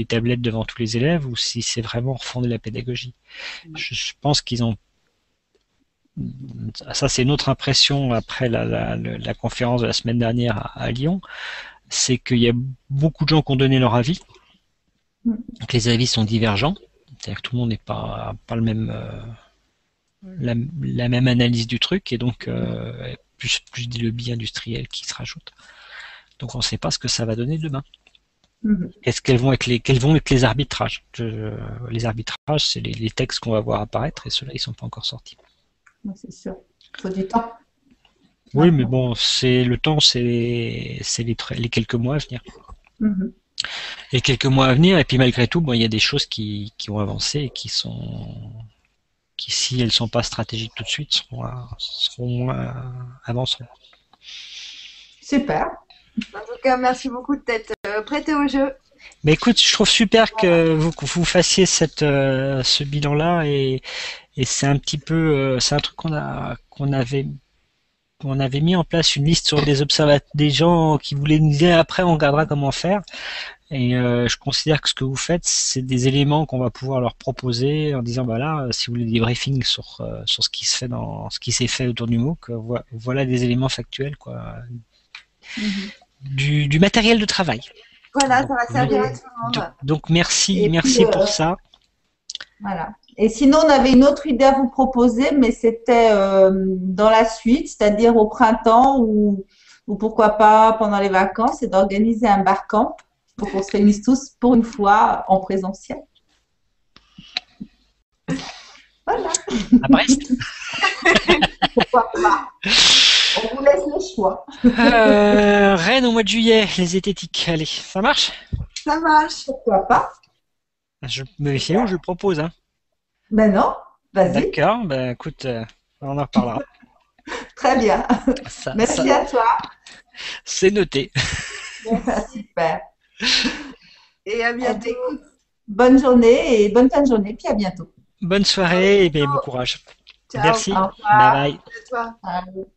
B: tablettes devant tous les élèves, ou si c'est vraiment refonder la pédagogie. Je pense qu'ils ont... Ça, c'est une autre impression après la conférence de la semaine dernière à Lyon, c'est qu'il y a beaucoup de gens qui ont donné leur avis, donc les avis sont divergents, c'est-à-dire que tout le monde n'est pas le même... la même analyse du truc, et donc plus des lobbies industriels qui se rajoutent. Donc on ne sait pas ce que ça va donner demain.
A: Mhm.
B: Quels vont être les arbitrages. Les arbitrages, c'est les textes qu'on va voir apparaître et ceux-là, ils sont pas encore sortis.
A: C'est sûr. Il faut du temps.
B: Oui, mais bon, le temps, c'est les quelques mois à venir.
A: Mhm.
B: Les quelques mois à venir, et puis malgré tout, bon, il y a des choses qui ont avancé et qui, si elles sont pas stratégiques tout de suite, seront moins avanceront.
A: Super.
C: En tout cas, merci beaucoup de t'être prêté au jeu.
B: Mais écoute, je trouve super que vous fassiez ce bilan-là et c'est un petit peu, c'est un truc qu'on avait mis en place une liste sur des gens qui voulaient nous dire après on regardera comment faire. Et je considère que ce que vous faites, c'est des éléments qu'on va pouvoir leur proposer en disant bah là, si vous voulez des briefings sur ce qui se fait ce qui s'est fait autour du MOOC, voilà des éléments factuels quoi, du matériel de travail.
C: Voilà, ça va servir à tout le monde.
B: Donc merci pour ça.
A: Voilà. Et sinon, on avait une autre idée à vous proposer, mais c'était dans la suite, c'est-à-dire au printemps ou pourquoi pas pendant les vacances, c'est d'organiser un barcamp pour qu'on se réunisse tous pour une fois en présentiel. Voilà.
B: À Brest.
A: Pourquoi pas? On vous laisse le choix.
B: Rennes au mois de juillet, les zététiques. Allez, ça marche?
C: Ça marche.
A: Pourquoi pas?
B: Mais sinon, je le propose. Hein.
A: Ben non, vas-y.
B: D'accord, ben écoute, on en reparlera.
A: Très bien. Merci à toi.
B: C'est noté.
A: Super.
C: Et à bientôt.
A: Bonne journée et bonne fin de journée, puis à bientôt.
B: Bonne soirée et bien bon courage.
C: Ciao.
B: Merci.
A: Au revoir.
B: Bye bye.
C: À toi.
A: Ciao.